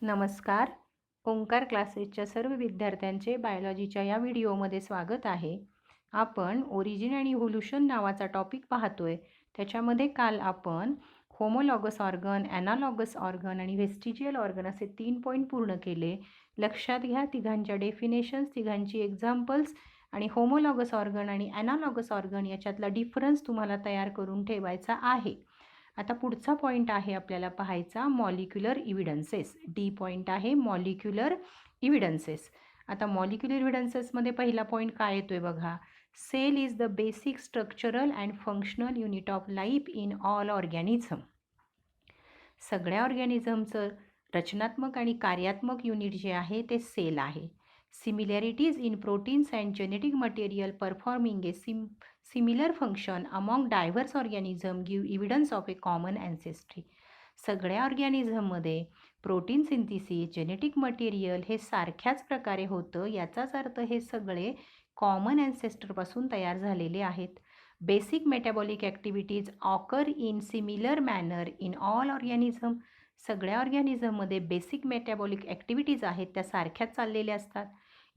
नमस्कार. ओंकार क्लासेसच्या सर्व विद्यार्थ्यांचे बायोलॉजीच्या या व्हिडिओमध्ये स्वागत आहे. आपण ओरिजिन आणि इव्होल्यूशन नावाचा टॉपिक पाहतोय. त्याच्यामध्ये काल आपण होमोलॉगस ऑर्गन, ॲनालॉगस ऑर्गन आणि व्हेस्टिजियल ऑर्गन असे 3 पॉईंट पूर्ण केले. लक्षात घ्या तिघांच्या डेफिनेशन्स, तिघांची एक्झाम्पल्स आणि होमोलॉगस ऑर्गन आणि ॲनालॉगस ऑर्गन याच्यातला डिफरन्स तुम्हाला तयार करून ठेवायचा आहे. आता पुढचा पॉईंट आहे आपल्याला पाहायचा मॉलिक्युलर इव्हिडन्सेस. डी पॉईंट आहे मॉलिक्युलर इव्हिडन्सेस. आता मॉलिक्युलर इव्हिडन्सेसमध्ये पहिला पॉईंट काय येतोय बघा. Cell is the basic structural and functional unit of life in all organism. सगळ्या ऑर्गॅनिझमचं रचनात्मक आणि कार्यात्मक युनिट जे आहे ते सेल आहे. Similarities in proteins and genetic material performing a similar function among diverse organism give evidence of a common ancestry. सगळ्या ऑर्गॅनिझममध्ये प्रोटीन सिंथिसिस, जेनेटिक मटेरियल हे सारख्याच प्रकारे होतं. याचाच अर्थ हे सगळे कॉमन ॲन्सेस्टरपासून तयार झालेले आहेत. Basic metabolic activities occur in similar manner in all organism. सगळ्या ऑर्गॅनिझममध्ये बेसिक मेटाबॉलिक ॲक्टिव्हिटीज आहेत त्या सारख्याच चाललेल्या असतात.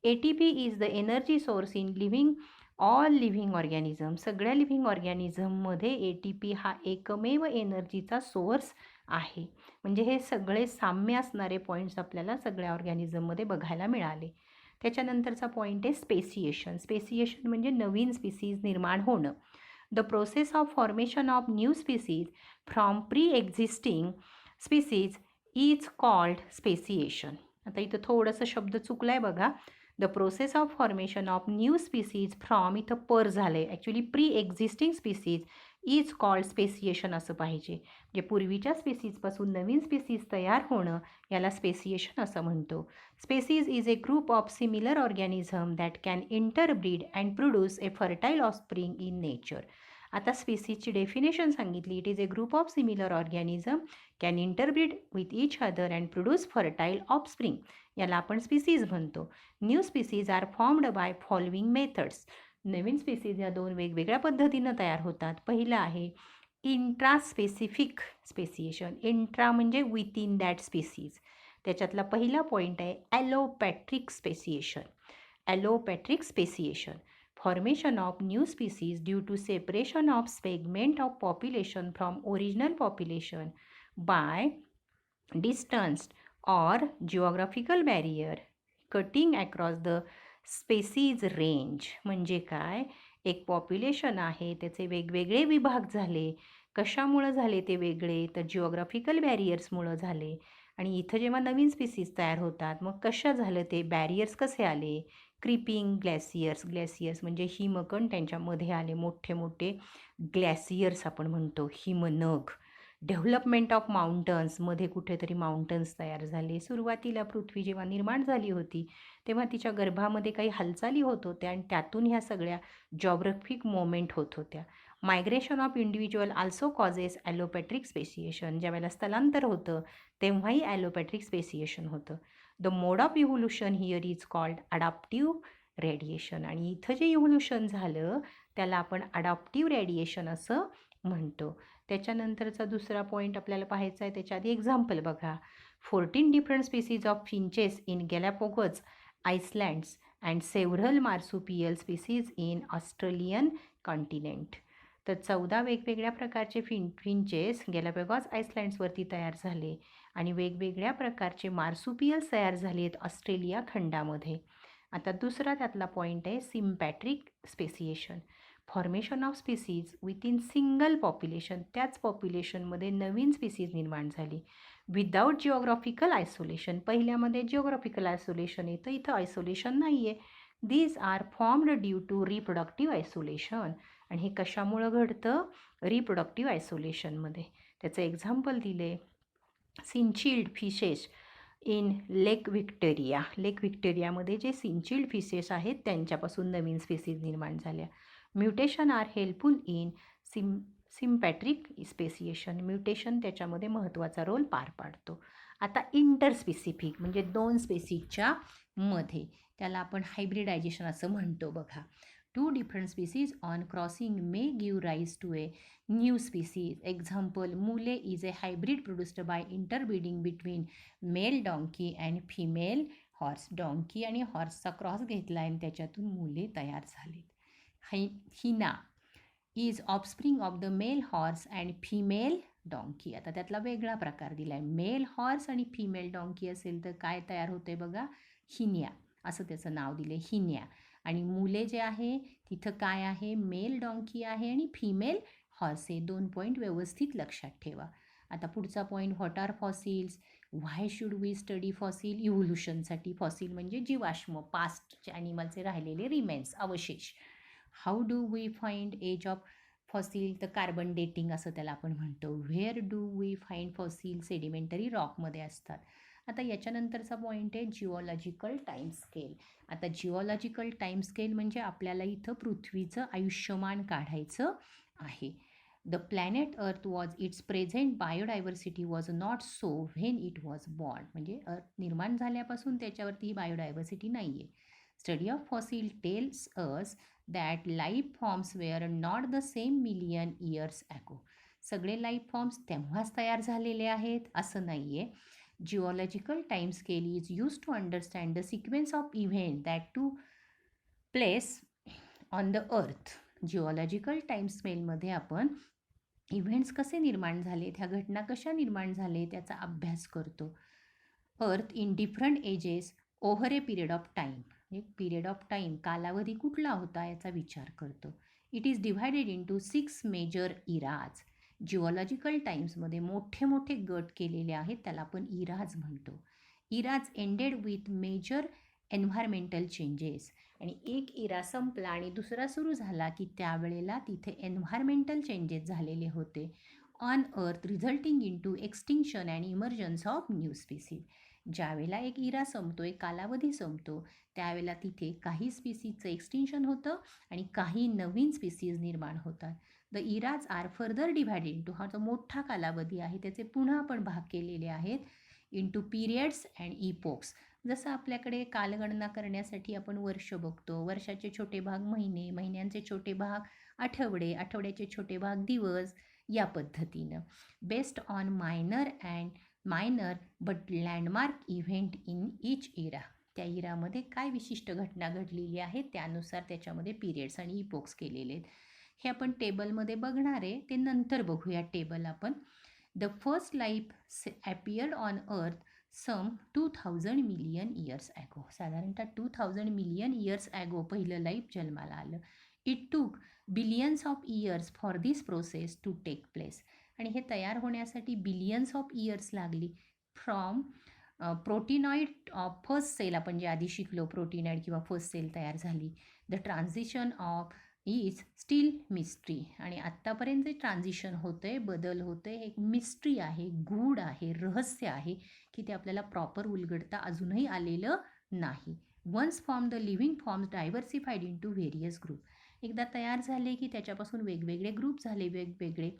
ATP is the energy source in all living organism. सगळ्या लिव्हिंग ऑर्गॅनिझममध्ये ATP हा एकमेव एनर्जीचा सोर्स आहे. म्हणजे हे सगळे साम्य असणारे पॉईंट्स आपल्याला सगळ्या ऑर्गॅनिझममध्ये बघायला मिळाले. त्याच्यानंतरचा पॉईंट आहे स्पेसिएशन. स्पेसिएशन म्हणजे नवीन स्पीसीज निर्माण होणं. The process of formation of new species from pre existing species is called speciation. आता इथं थोडंसं शब्द चुकला आहे बघा. The process of formation of new species from, इथं पर झालं आहे, actually pre existing species is called speciation असं पाहिजे. म्हणजे पूर्वीच्या स्पीसीजपासून नवीन स्पीसीज तयार होणं याला स्पेसिएशन असं म्हणतो. Species is a group of similar organism that can interbreed and produce a fertile offspring in nature. आता स्पीसीजची डेफिनेशन सांगितली. It is a group of similar organism can interbreed with each other and produce fertile offspring. याला आपण species म्हणतो. New species are formed by following methods. नवीन species या दोन वेगवेगळ्या पद्धतीनं तयार होतात. पहिलं आहे इंट्रास्पेसिफिक स्पेसिएशन. इंट्रा म्हणजे विथ इन दॅट स्पीसीज. त्याच्यातला पहिला पॉईंट आहे allopatric speciation. Allopatric speciation, formation of new species due to separation of segment of population from original population by distance or geographical barrier cutting across the species range. म्हणजे काय, एक population आहे, त्याचे वेगवेगळे विभाग झाले. कशामुळं झाले ते वेगळे, तर जिओग्राफिकल बॅरियर्समुळं झाले. आणि इथं जेव्हा नवीन स्पीसीज तयार होतात मग कशा झालं ते बॅरियर्स कसे आले. क्रिपिंग ग्लेसियर्स म्हणजे हिमकण त्यांच्यामध्ये आले, मोठे मोठे ग्लॅसियर्स आपण म्हणतो, हिमनग. डेव्हलपमेंट ऑफ माउंटन्समध्ये कुठेतरी माउंटन्स तयार झाले. सुरुवातीला पृथ्वी जेव्हा निर्माण झाली होती तेव्हा तिच्या गर्भामध्ये काही हालचाली होत होत्या आणि त्यातून ह्या सगळ्या जॉग्राफिक मोमेंट होत होत्या. Migration of individual also causes allopatric speciation. ज्यावेळेला स्थलांतर होतं तेव्हाही ॲलोपॅट्रिक स्पेसिएशन होतं. The mode of evolution here is called adaptive radiation. आणि इथं जे इव्होल्युशन झालं त्याला आपण अडॅप्टिव्ह रेडिएशन असं म्हणतो. त्याच्यानंतरचा दुसरा पॉईंट आपल्याला पाहायचा आहे. त्याच्या आधी एक्झाम्पल बघा. 14 different species of finches in Galapagos islands and several marsupial species in Australian continent. तर 14 वेगवेगळ्या प्रकारचे फिंचेस गॅलापागोस आइसलँड्सवरती तयार झाले आणि वेगवेगळ्या प्रकारचे मार्सुपियल्स तयार झाले आहेत ऑस्ट्रेलिया खंडामध्ये. आता दुसरा त्यातला पॉईंट आहे sympatric speciation. Formation of species within single population. त्याच पॉप्युलेशनमध्ये नवीन स्पीसीज निर्माण झाली विदाऊट जिओग्राफिकल आयसोलेशन. पहिल्यामध्ये जिओग्राफिकल आयसोलेशन येतं, इथं आयसोलेशन नाही आहे. These are formed due to reproductive isolation. आणि हे कशामुळं घडतं, रिप्रोडक्टिव्ह आयसोलेशनमध्ये. त्याचं एक्झाम्पल दिले cichlid fishes in lake Victoria. Lake व्हिक्टोरियामध्ये जे सिंचिल्ड फिशेस आहेत त्यांच्यापासून नवीन स्पीसीज निर्माण झाल्या. Mutation are helpful in sympatric speciation. Mutation त्याच्यामध्ये महत्त्वाचा रोल पार पाडतो. आता इंटरस्पेसिफिक म्हणजे दोन स्पेसीजच्या मध्ये, त्याला आपण हायब्रिडायझेशन असं म्हणतो बघा. Two different species on crossing may give rise to a new species. Example, Mule is a hybrid produced by interbreeding between male donkey and female horse. डॉन्की आणि हॉर्सचा क्रॉस घेतला आणि त्याच्यातून मुले तयार झालीत. Hinny is offspring of the male horse and female donkey. आता त्यातला वेगळा प्रकार दिला आहे. मेल हॉर्स आणि फिमेल डॉन्की असेल तर काय तयार होते बघा, हिन्या असं त्याचं नाव दिलं आहे, हिन्या. आणि मुले जे आहे तिथं काय आहे, मेल डॉन्की आहे आणि फिमेल हॉर्स आहे. 2 पॉईंट व्यवस्थित लक्षात ठेवा. आता पुढचा point, what are fossils, why should we study fossil. इव्होल्युशनसाठी. फॉसिल म्हणजे जीवाश्म, पास्टचे ॲनिमलचे राहिलेले रिमेन्स, अवशेष. How do we find age of fossil, तर कार्बन डेटिंग असं त्याला आपण म्हणतो. Where do we find fossil, sedimentary रॉकमध्ये असतात. आता याच्यानंतरचा पॉईंट आहे जिओलॉजिकल टाईम स्केल. आता जिओलॉजिकल टाईम स्केल म्हणजे आपल्याला इथं पृथ्वीचं आयुष्यमान काढायचं आहे. The planet earth was its present biodiversity was not so when it was born. म्हणजे अर्थ निर्माण झाल्यापासून त्याच्यावरती ही बायोडायव्हर्सिटी नाही आहे. Study of fossil tells us that life forms were not the same million years ago. सगळे life forms तेव्हाच तयार झालेले आहेत असं नाही आहे. Geological time scale is use to understand the sequence of event that to place on the earth. Geological time स्केलमध्ये आपण इव्हेंट्स कसे निर्माण झाले, ह्या घटना कशा निर्माण झाले त्याचा अभ्यास करतो. Earth in different ages over a period of time. एक पिरियड ऑफ टाईम, कालावधी कुठला होता याचा विचार करतो. It is divided into 6 major eras. Geological टाईम्समध्ये मोठे मोठे गट केलेले आहेत, त्याला आपण इराज म्हणतो. Eras ended with major environmental changes. आणि एक इरा संपला आणि दुसरा सुरू झाला की त्यावेळेला तिथे एन्व्हायरमेंटल चेंजेस झालेले होते on earth, resulting into extinction and emergence of new species. ज्यावेळेला एक इरा संपतो, एक कालावधी संपतो, त्यावेळेला तिथे काही स्पीसीजचं एक्सटिंक्शन होतं आणि काही नवीन स्पीसीज निर्माण होतात. The eras are further divided into, हा जो मोठा कालावधी आहे त्याचे पुन्हा आपण भाग केलेले आहेत इंटू पिरियड्स अँड इपोक्स. जसं आपल्याकडे कालगणना करण्यासाठी आपण वर्ष बघतो, वर्षाचे छोटे भाग महिने, महिन्यांचे छोटे भाग आठवडे, आठवड्याचे छोटे भाग दिवस, या पद्धतीनं. Based on minor but landmark event in each era. त्या इरामध्ये काय विशिष्ट घटना घडलेली आहे त्यानुसार त्याच्यामध्ये पिरियड्स आणि इपोक्स केलेले आहेत. हे आपण टेबलमध्ये बघणार आहे, ते नंतर बघूया टेबल आपण. The first life appeared on earth some 2000 million years ago. साधारणतः 2000 मिलियन इयर्स ॲगो पहिलं लाईफ जन्माला आलं. It took billions of years for this process to take place. आणि हे तयार होण्यासाठी बिलियन्स ऑफ इयर्स लागली. From proteinoid of first cell, आपण जे आधी शिकलो प्रोटीनॉइड किंवा फर्स्ट सेल तयार झाली. The transition of is steel mystery. आणि आत्तापर्यंत जे ट्रान्झिशन होतं आहे, बदल होतं आहे, एक मिस्ट्री आहे, गूढ आहे, रहस्य आहे की ते आपल्याला प्रॉपर उलगडता अजूनही आलेलं नाही. Once form the living forms diversified in to various group. एकदा तयार झाले की त्याच्यापासून वेगवेगळे ग्रुप झाले, वेगवेगळे.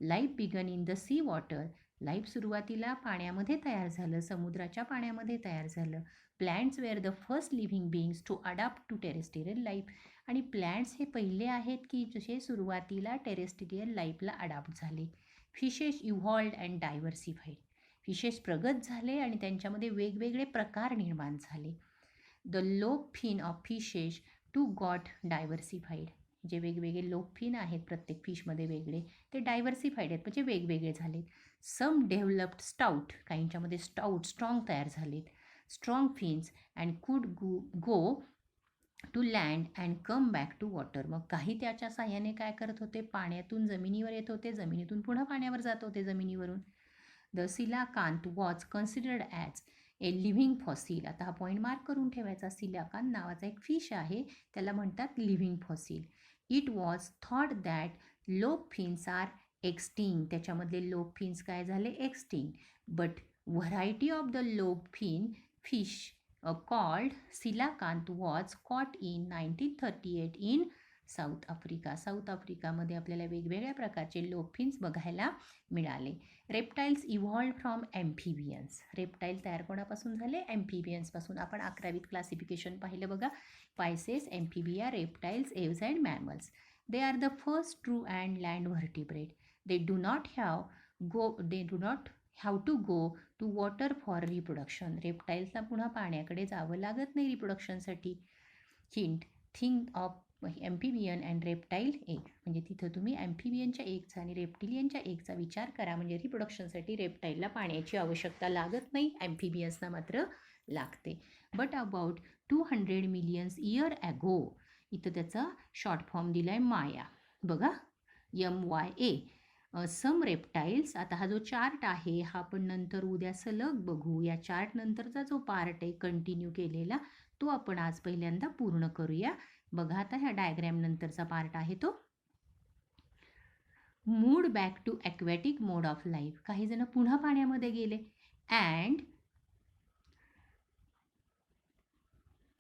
Life began in the sea water. Life सुरुवातीला पाण्यामध्ये तयार झालं, समुद्राच्या पाण्यामध्ये तयार झालं. Plants were the first living beings to adapt to terrestrial life. आणि प्लॅन्ट्स हे पहिले आहेत की जसे सुरुवातीला टेरेस्ट्रियल लाईफला अडॅप्ट झाले. Fishes evolved and diversified. Fishes प्रगत झाले आणि त्यांच्यामध्ये वेगवेगळे प्रकार निर्माण झाले. The lobe fin of fishes to got diversified. जे वेगवेगळे लोब फिन आहेत प्रत्येक फिशमध्ये वेगळे, ते डायव्हर्सिफाईड आहेत म्हणजे वेगवेगळे झालेत. Some developed stout. काहींच्यामध्ये स्टाउट स्ट्रॉंग तयार झालेत. Strong fins and could go to land and come back to water. मग काही त्याच्या साह्याने काय करत होते, पाण्यातून जमिनीवर येत होते, जमिनीतून पुन्हा पाण्यावर जात होते जमिनीवरून. The सिलाकांत was considered as A living fossil. आता हा पॉईंट मार्क करून ठेवायचा. सिलाकांत नावाचा एक फिश आहे, त्याला म्हणतात living fossil. It was thought that lobe fins are extinct. त्याच्यामधले लोब फिन्स काय झाले, extinct. But variety of the lobe fin fish called Silakant was caught in 1938 in south Africa. साऊथ आफ्रिकामध्ये आपल्याला वेगवेगळ्या प्रकारचे लोफिन्स बघायला मिळाले. Reptiles evolve from amphibians. Reptile तयार कोणापासून झाले? ॲम्फिबियन्सपासून. आपण 11वीत क्लासिफिकेशन पाहिलं बघा. Pisces, amphibia, reptiles, aves and mammals. They are the first true and land vertebrate. They do not have to go to water for reproduction. रेप्टाईल्सला पुन्हा पाण्याकडे जावं लागत नाही रिप्रोडक्शनसाठी. Hint, think of amphibian and reptile egg. म्हणजे तिथं तुम्ही ॲम्फिबियनच्या एगचा आणि रेप्टिलियनच्या एगचा विचार करा. म्हणजे रिप्रोडक्शनसाठी रेप्टाईलला पाण्याची आवश्यकता लागत नाही, ॲम्फिबियन्सना मात्र लागते. But about 200 millions year ago. इथं त्याचा शॉर्ट फॉर्म दिला आहे माया. बघा, MYA. सम रेप्टाईल्स. आता हा जो चार्ट आहे हा आपण नंतर उद्या सलग बघू. या चार्ट नंतरचा जो पार्ट आहे कंटिन्यू केलेला तो आपण आज पहिल्यांदा पूर्ण करूया. बघा आता ह्या डायग्रॅम नंतरचा पार्ट आहे तो. Moved back to aquatic mode of life. काही जण पुन्हा पाण्यामध्ये गेले.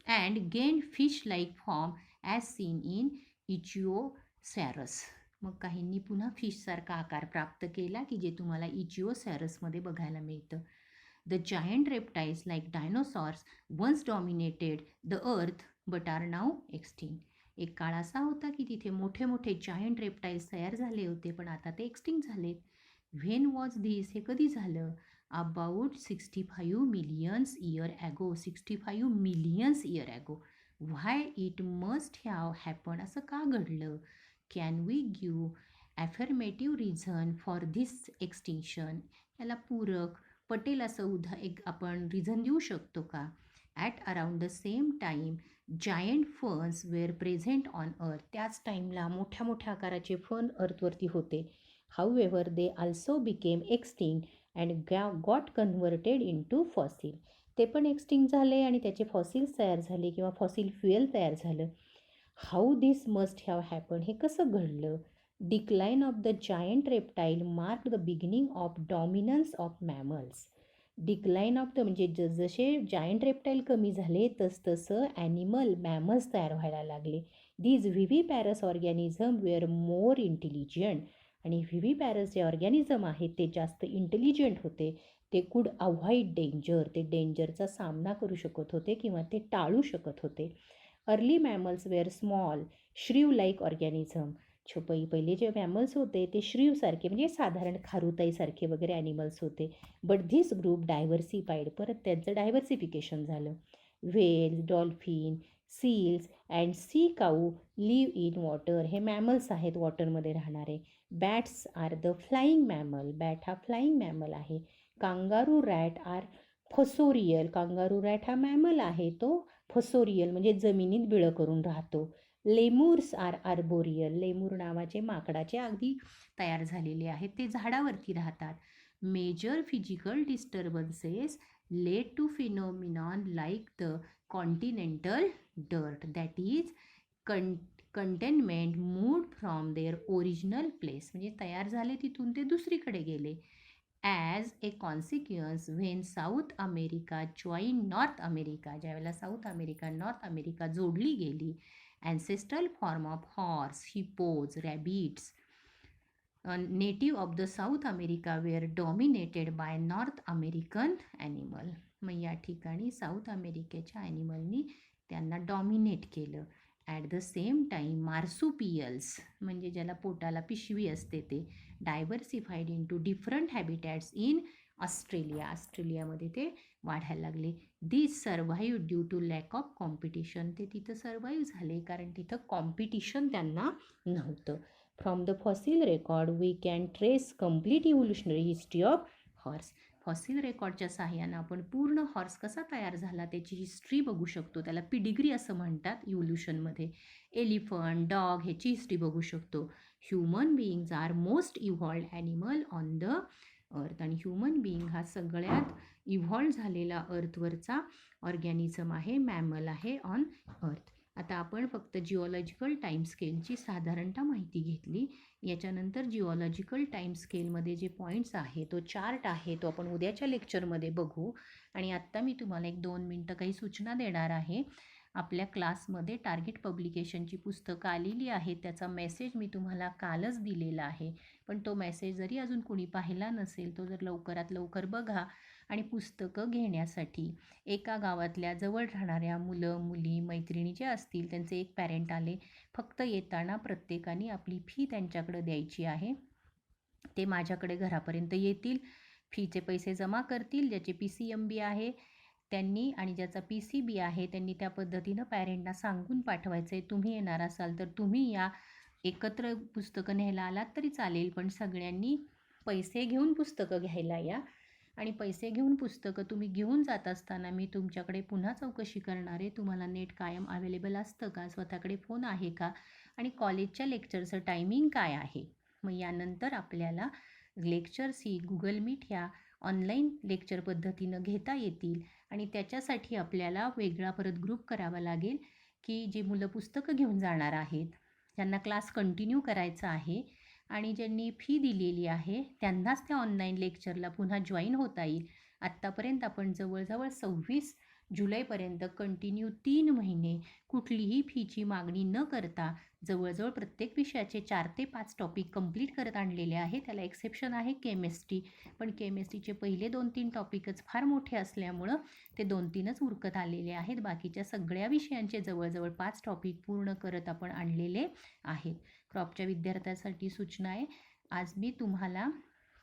And gain fish like form as seen in ichthyosaurus. मग काहींनी पुन्हा फिशसारखा आकार प्राप्त केला की जे तुम्हाला इचिओसॅरसमध्ये बघायला मिळतं. The giant reptiles like dinosaurs once dominated the earth but are now extinct. एक काळ असा होता की तिथे मोठे मोठे जायंट रेप्टाईल्स तयार झाले होते पण आता ते एक्सटिंक्ट झालेत. When was this. हे कधी झालं? About 65 millions year ago. 65 millions year ago. Why it must have happen. असं का घडलं? Can we give affirmative reason for this extinction. याला पूरक पटेल असं एक आपण रिझन देऊ शकतो का? At around the same time giant ferns were present on earth. त्याच टाईमला मोठ्या मोठ्या आकाराचे फर्न अर्थवरती होते. However they also became extinct and got converted in to fossil. ते पण एक्सटिंक्ट झाले आणि त्याचे फॉसिल्स तयार झाले किंवा फॉसिल फ्युएल तयार झालं. How this must have happen. हे कसं घडलं? Decline of the giant reptile mark the beginning of dominance of mammals. Decline of the म्हणजे जसे जायंट रेप्टाईल कमी झाले तसतसं ॲनिमल मॅमल्स तयार व्हायला लागले. These viviparous organism were more intelligent. आणि व्हिव्हिपॅरस जे ऑर्गॅनिझम आहेत ते जास्त इंटेलिजंट होते. ते कुड अव्हॉइड डेंजर. ते डेंजरचा सामना करू शकत होते किंवा ते टाळू शकत होते. Early mammals wear small श्रीव like organism. पहिले जे मॅमल्स होते ते श्रीवसारखे म्हणजे साधारण खारुताईसारखे वगैरे ॲनिमल्स होते. But this group diversified. परत त्यांचं डायव्हर्सिफिकेशन झालं. Whales, dolphin, seals and sea cow live in water. हे मॅमल्स आहेत वॉटरमध्ये राहणारे. Bats are the flying mammal. Bat हा फ्लाईंग मॅमल आहे. Kangaroo rat are fossorial. Kangaroo rat हा मॅमल आहे तो फोसोरियल म्हणजे जमिनीत बिळं करून राहतो. लेमूर्स आर आर्बोरियल. लेमूर नावाचे माकडाचे अगदी तयार झालेले आहेत. ते झाडावरती राहतात. Major physical disturbances led to phenomenon like the continental drift that is continent moved from their original place. म्हणजे तयार झाले तिथून ते दुसरीकडे गेले. As a consequence when south America join north America. ज्यावेळेला साऊथ अमेरिका नॉर्थ अमेरिका जोडली गेली. ancestral form of horse, hippos, rabbits, native of the South America were dominated by North American animal. मग या ठिकाणी साऊथ अमेरिकेच्या ॲनिमलनी त्यांना dominate केलं. At the same time marsupials म्हणजे ज्याला पोटाला पिशवी असते ते diversified in to different habitats in Australia. ऑस्ट्रेलियामध्ये ते वाढायला लागले. This survive due to lack of competition. ते तिथं सर्व्हाइव्ह झाले कारण तिथं कॉम्पिटिशन त्यांना नव्हतं. From the fossil record we can trace complete evolutionary history of horse. Fossil रेकॉर्डच्या सहाय्यानं आपण पूर्ण हॉर्स कसा तयार झाला त्याची हिस्ट्री बघू शकतो. त्याला पिडिग्री असं म्हणतात इव्होल्युशनमध्ये. एलिफंट, डॉग ह्याची हिस्ट्री बघू शकतो. Human beings are most evolved animal on the earth. आणि ह्युमन बिईंग हा सगळ्यात इव्हॉल्व झालेला अर्थवरचा ऑर्गॅनिझम आहे, मॅमल आहे ऑन अर्थ. आता आपण फक्त जिओलॉजिकल टाईम स्केलची साधारणतः माहिती घेतली. याच्यानंतर जिओलॉजिकल टाईम स्केलमध्ये जे पॉईंट्स आहे तो चार्ट आहे तो आपण उद्याच्या लेक्चरमध्ये बघू. आणि आत्ता मी तुम्हाला 1-2 मिनटं काही सूचना देणार आहे. आपल्या क्लासमध्ये टार्गेट पब्लिकेशनची पुस्तकं आलेली आहेत. त्याचा मेसेज मी तुम्हाला कालच दिलेला आहे. पण तो मेसेज जरी अजून कोणी पाहिला नसेल, तो जर लवकरात लवकर बघा आणि पुस्तकं घेण्यासाठी एका गावातल्या जवळ राहणाऱ्या मुलं, मुली, मैत्रिणी जे असतील त्यांचे एक पॅरेंट आले. फक्त येताना प्रत्येकाने आपली फी त्यांच्याकडे द्यायची आहे. ते माझ्याकडे घरापर्यंत येतील, फीचे पैसे जमा करतील. ज्याचे PCMB आहे त्यांनी आणि ज्याचा PCB आहे त्यांनी त्या पद्धतीनं पॅरेंटना सांगून पाठवायचं आहे. तुम्ही येणार असाल तर तुम्ही या, एकत्र पुस्तकं न्यायला आलात तरी चालेल, पण सगळ्यांनी पैसे घेऊन पुस्तकं घ्यायला या. आणि पैसे घेऊन पुस्तकं तुम्ही घेऊन जात असताना मी तुमच्याकडे पुन्हा चौकशी करणार आहे, तुम्हाला नेट कायम अवेलेबल असतं का, स्वतःकडे फोन आहे का, आणि कॉलेजच्या लेक्चरचं टायमिंग काय आहे. मग यानंतर आपल्याला लेक्चर्स ही गुगल मीट ह्या ऑनलाईन लेक्चर पद्धतीनं घेता येतील. आणि त्याच्यासाठी आपल्याला वेगळा परत ग्रुप करावा लागेल, की जी मुलं पुस्तकं घेऊन जाणार आहेत, त्यांना क्लास कंटिन्यू करायचा आहे आणि ज्यांनी फी दिलेली आहे त्यांनाच त्या ऑनलाईन लेक्चरला पुन्हा जॉईन होता येईल. आत्तापर्यंत आपण जवळजवळ 26 जुलैपर्यंत कंटिन्यू 3 महिने कुठलीही फीची मागणी न करता जवळजवळ प्रत्येक विषयाचे 4 ते 5 टॉपिक कंप्लीट करत आणलेले आहे. त्याला एक्सेप्शन आहे केमिस्ट्री, पण केमिस्ट्रीचे पहिले 2-3 टॉपिकच फार मोठे असल्यामुळं ते 2-3च उरकत आलेले आहेत. बाकीच्या सगळ्या विषयांचे जवळजवळ 5 टॉपिक पूर्ण करत आपण आणलेले आहेत. क्रॉपच्या विद्यार्थ्यांसाठी सूचना आहे, आज मी तुम्हाला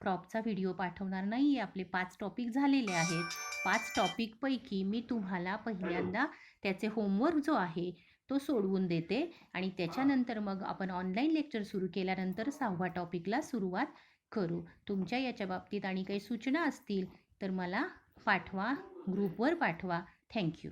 क्रॉपचा व्हिडिओ पाठवणार नाही आहे. आपले 5 टॉपिक झालेले आहेत. 5 टॉपिकपैकी मी तुम्हाला पहिल्यांदा त्याचे होमवर्क जो आहे तो सोडवून देते आणि त्याच्यानंतर मग आपण ऑनलाईन लेक्चर सुरू केल्यानंतर 6व्या टॉपिकला सुरुवात करू. तुमच्या याच्या बाबतीत आणि काही सूचना असतील तर मला पाठवा, ग्रुपवर पाठवा. थँक्यू.